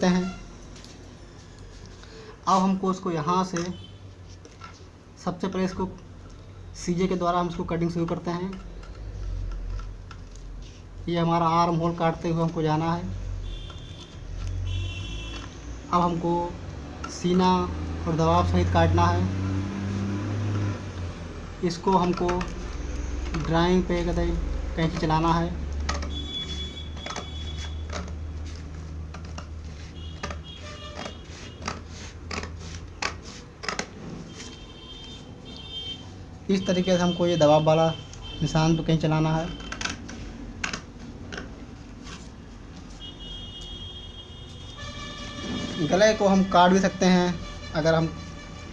लेते हैं। अब हमको उसको यहाँ से सबसे पहले इसको सीजे के द्वारा हम इसको कटिंग शुरू करते हैं। ये हमारा आर्म होल काटते हुए हमको जाना है। अब हमको सीना और दबाव सहित काटना है। इसको हमको ड्राइंग पे कैंची चलाना है। इस तरीके से हमको ये दबाव वाला निशान पे कहीं चलाना है। गले को हम काट भी सकते हैं अगर हम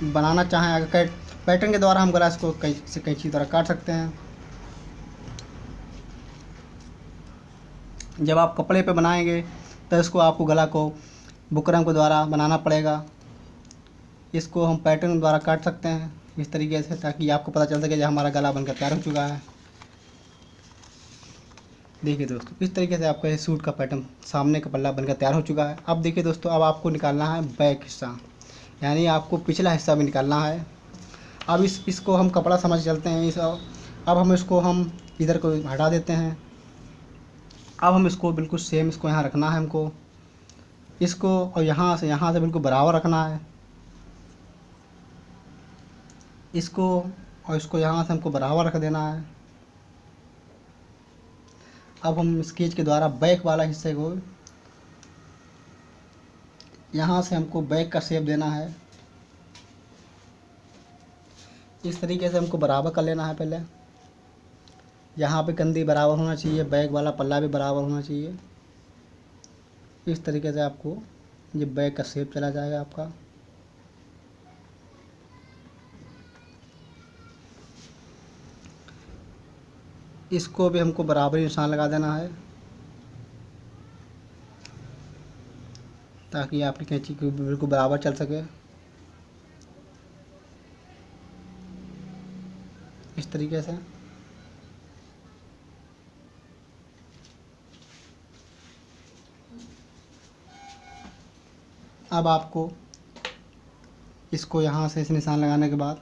बनाना चाहें। अगर पैटर्न के द्वारा हम गला इसको कैंची द्वारा काट सकते हैं। जब आप कपड़े पे बनाएंगे तो इसको आपको गला को बुकरम के द्वारा बनाना पड़ेगा। इसको हम पैटर्न द्वारा काट सकते हैं इस तरीके से, ताकि आपको पता चल सके कि हमारा गला बनकर तैयार हो चुका है। देखिए दोस्तों, इस तरीके से आपका ये सूट का पैटर्न सामने का पल्ला बनकर तैयार हो चुका है। अब देखिए दोस्तों, अब आपको निकालना है बैक हिस्सा, यानी आपको पिछला हिस्सा भी निकालना है। अब इसको हम कपड़ा समझ चलते हैं। अब हम इसको इधर को हटा देते हैं। अब हम इसको बिल्कुल सेम इसको यहाँ रखना है हमको। इसको और यहाँ से बिल्कुल बराबर रखना है। इसको और इसको यहाँ से हमको बराबर रख देना है। अब हम स्केच के द्वारा बैक वाला हिस्से को यहाँ से हमको बैक का शेप देना है। इस तरीके से हमको बराबर कर लेना है। पहले यहाँ पे कंधी बराबर होना चाहिए, बैक वाला पल्ला भी बराबर होना चाहिए। इस तरीके से आपको ये बैक का शेप चला जाएगा आपका। इसको भी हमको बराबर निशान लगा देना है, ताकि आपकी कैंची को बिल्कुल बराबर चल सके। इस तरीके से अब आपको इसको यहाँ से इस निशान लगाने के बाद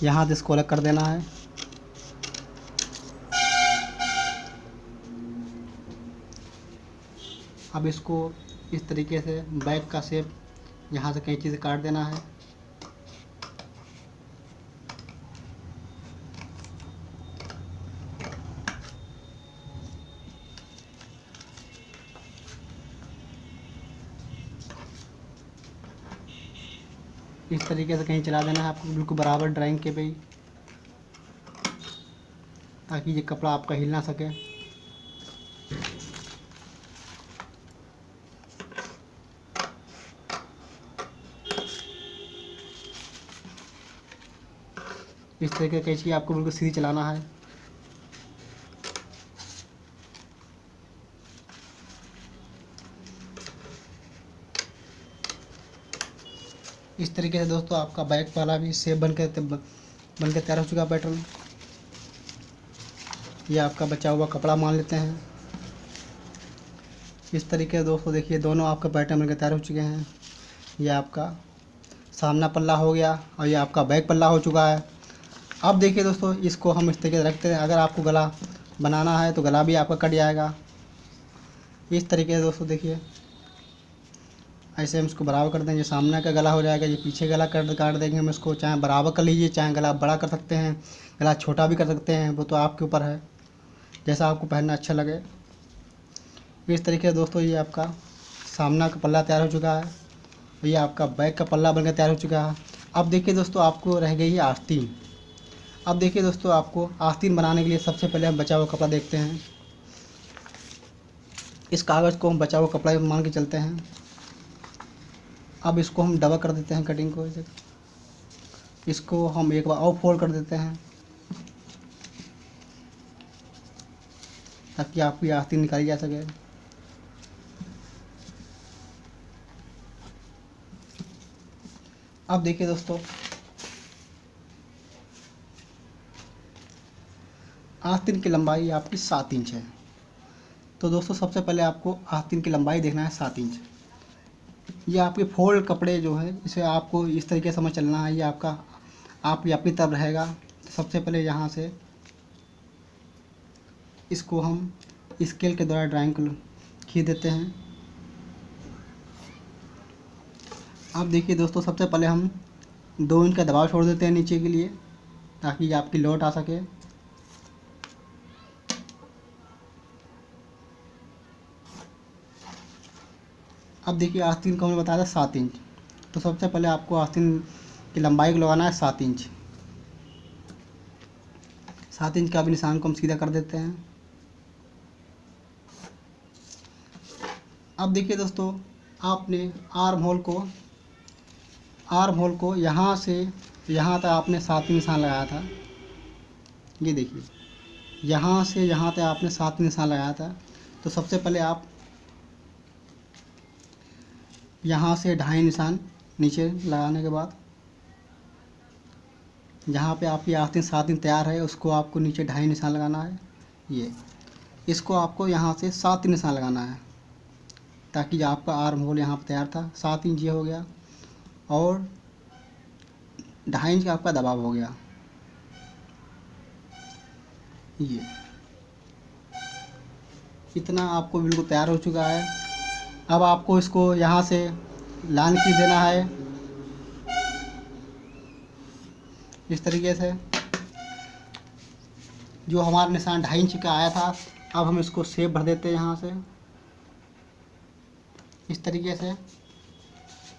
यहाँ से इसको अलग कर देना है। अब इसको इस तरीके से बैक का शेप यहाँ से कैंची से काट देना है। इस तरीके से कहीं चला देना है आपको बिल्कुल बराबर ड्राइंग के पे ही, ताकि ये कपड़ा आपका हिल ना सके। इस तरीके की कैंची आपको बिल्कुल सीधी चलाना है। इस तरीके से दोस्तों आपका बैक वाला भी शेप बनकर तैयार हो चुका पैटर्न। ये आपका बचा हुआ कपड़ा मान लेते हैं। इस तरीके से दोस्तों देखिए, दोनों आपका पैटर्न बनकर तैयार हो चुके हैं। ये आपका सामना पल्ला हो गया और ये आपका बैक पल्ला हो चुका है। अब देखिए दोस्तों, इसको हम इस तरीके से रखते हैं। अगर आपको गला बनाना है तो गला भी आपका कट जाएगा। इस तरीके से दोस्तों देखिए, ऐसे हम इसको बराबर कर देंगे। सामने का गला हो जाएगा, ये पीछे गला काट देंगे हम इसको। चाहे बराबर कर लीजिए, चाहे गला बड़ा कर सकते हैं, गला छोटा भी कर सकते हैं, वो तो आपके ऊपर है, जैसा आपको पहनना अच्छा लगे। इस तरीके से दोस्तों ये आपका सामना का पल्ला तैयार हो चुका है। ये आपका बैक का पल्ला बनकर तैयार हो चुका है। अब देखिए दोस्तों, आपको रह गई है आस्तीन। अब देखिए दोस्तों, आपको आस्तीन बनाने के लिए सबसे पहले हम बचा हुआ कपड़ा देखते हैं। इस कागज़ को हम बचा हुआ कपड़ा मान के चलते हैं। अब इसको हम डबल कर देते हैं कटिंग को। इसको हम एक बार और फोल्ड कर देते हैं, ताकि आपकी आस्तीन निकाली जा सके। अब देखिए दोस्तों, आस्तीन की लंबाई आपकी 7 इंच है। तो दोस्तों सबसे पहले आपको आस्तीन की लंबाई देखना है 7 इंच। ये आपके फोल्ड कपड़े जो है इसे आपको इस तरीके से समझ चलना है। ये आपका आप ये अपनी तरफ रहेगा। तो सबसे पहले यहाँ से इसको हम स्केल के द्वारा ड्राइंग खींच देते हैं। अब देखिए दोस्तों, सबसे पहले हम 2 इंच का दबाव छोड़ देते हैं नीचे के लिए, ताकि ये आपकी लौट आ सके। अब देखिए आस्तीन को हमने बताया था 7 इंच, तो सबसे पहले आपको आस्तीन की लंबाई को लगाना है 7 इंच। 7 इंच का भी निशान को हम सीधा कर देते हैं। अब देखिए दोस्तों, आपने आर्म होल को यहाँ से यहाँ तक आपने 7 निशान लगाया था। ये देखिए, यहाँ से यहाँ तक आपने 7 निशान लगाया था। तो सबसे पहले आप यहाँ से 2.5 निशान नीचे लगाने के बाद जहाँ पे आपकी आस्तीन 7 इंच तैयार है, उसको आपको नीचे 2.5 निशान लगाना है। ये इसको आपको यहाँ से 7 निशान लगाना है, ताकि आपका आर्म होल यहाँ पर तैयार था। 7 इंच ये हो गया, और 2.5 इंच का आपका दबाव हो गया। ये इतना आपको बिल्कुल तैयार हो चुका है। अब आपको इसको यहाँ से लाइन खींच देना है इस तरीके से। जो हमारा निशान 2.5 इंच का आया था, अब हम इसको शेप भर देते हैं यहाँ से इस तरीके से।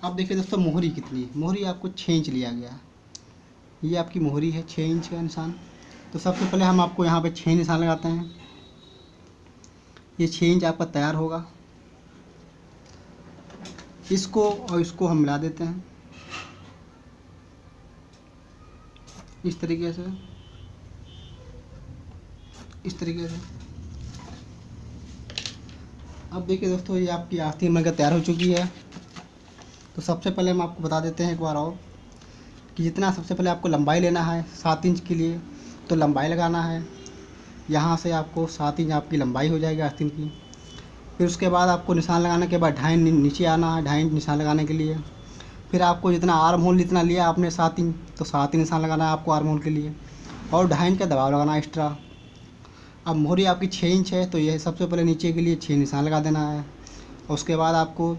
अब देखिए दोस्तों, मोहरी कितनी है। मोहरी आपको 6 इंच लिया गया। ये आपकी मोहरी है 6 इंच का निशान। तो सबसे पहले हम आपको यहाँ पे 6 निशान लगाते हैं। ये 6 इंच आपका तैयार होगा। इसको और इसको हम मिला देते हैं इस तरीके से, इस तरीके से। अब देखिए दोस्तों, ये आपकी आस्तीन बनकर तैयार हो चुकी है। तो सबसे पहले हम आपको बता देते हैं एक बार और कि जितना सबसे पहले आपको लंबाई लेना है 7 इंच के लिए, तो लंबाई लगाना है। यहाँ से आपको 7 इंच आपकी लंबाई हो जाएगी आस्तीन की। फिर उसके बाद आपको निशान लगाने के बाद 2.5 नीचे आना है, 2.5 इंच निशान लगाने के लिए। फिर आपको जितना आर्म होल जितना लिया आपने 7 इंच, तो 7 इंच निशान लगाना है आपको आर्म होल के लिए, और 2.5 इंच का दबाव लगाना है एक्स्ट्रा। अब मोहरी आपकी 6 इंच है, तो यह सबसे पहले नीचे के लिए 6 निशान लगा देना है। और उसके बाद आपको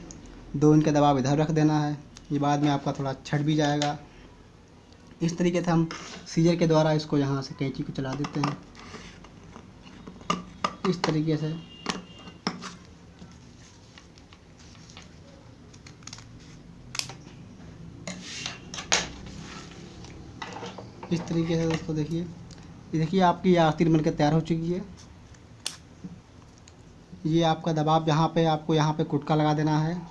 2 इंच का दबाव इधर रख देना है। ये बाद में आपका थोड़ा छट भी जाएगा। इस तरीके से हम सीजर के द्वारा इसको यहाँ से कैंची को चला देते हैं इस तरीके से। इस तरीके से दोस्तों देखिए, ये देखिए आपकी आस्तीन बनकर तैयार हो चुकी है। ये आपका दबाव यहाँ पे आपको यहाँ पे कुटका लगा देना है।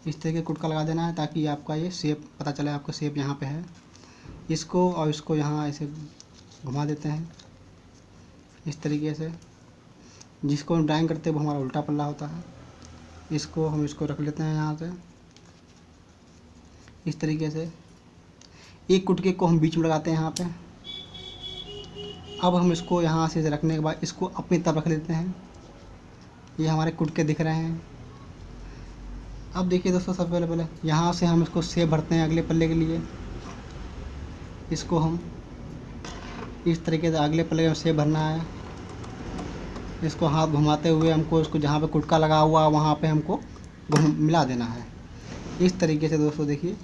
इस तरीके कुटका लगा देना है, ताकि आपका ये शेप पता चले, आपका शेप यहाँ पे है। इसको और इसको यहाँ ऐसे घुमा देते हैं इस तरीके से। जिसको हम ड्राइंग करते हैं वो हमारा उल्टा पल्ला होता है। इसको हम इसको रख लेते हैं यहाँ से इस तरीके से। एक कुटके को हम बीच में लगाते हैं यहाँ पे। अब हम इसको यहाँ से रखने के बाद इसको अपनी तरफ रख लेते हैं। ये हमारे कुटके दिख रहे हैं। अब देखिए दोस्तों, सबसे पहले यहाँ से हम इसको शेप भरते हैं अगले पल्ले के लिए। इसको हम इस तरीके से अगले पल्ले में शेप भरना है। इसको हाथ घुमाते हुए हमको इसको जहाँ पे कुटका लगा हुआ वहाँ पे हमको मिला देना है इस तरीके से। दोस्तों देखिए,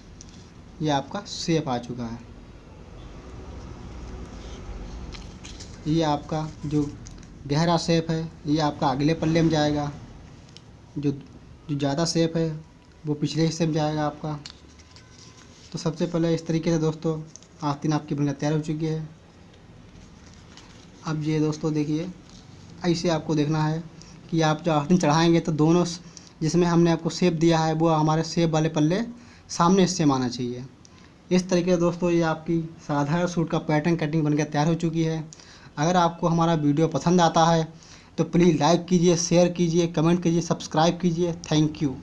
ये आपका शेप आ चुका है। ये आपका जो गहरा शेप है ये आपका अगले पल्ले में जाएगा। जो ज़्यादा शेप है वो पिछले हिस्से में जाएगा आपका। तो सबसे पहले इस तरीके से दोस्तों आस्तीन आपकी बनकर तैयार हो चुकी है। अब ये दोस्तों देखिए, ऐसे आपको देखना है कि आप जो आस्तीन चढ़ाएंगे तो दोनों जिसमें हमने आपको शेप दिया है वो हमारे शेप वाले पल्ले सामने से आना चाहिए। इस तरीके से दोस्तों ये आपकी साधारण सूट का पैटर्न कटिंग बनकर तैयार हो चुकी है। अगर आपको हमारा वीडियो पसंद आता है तो प्लीज़ लाइक कीजिए, शेयर कीजिए, कमेंट कीजिए, सब्सक्राइब कीजिए। Thank you.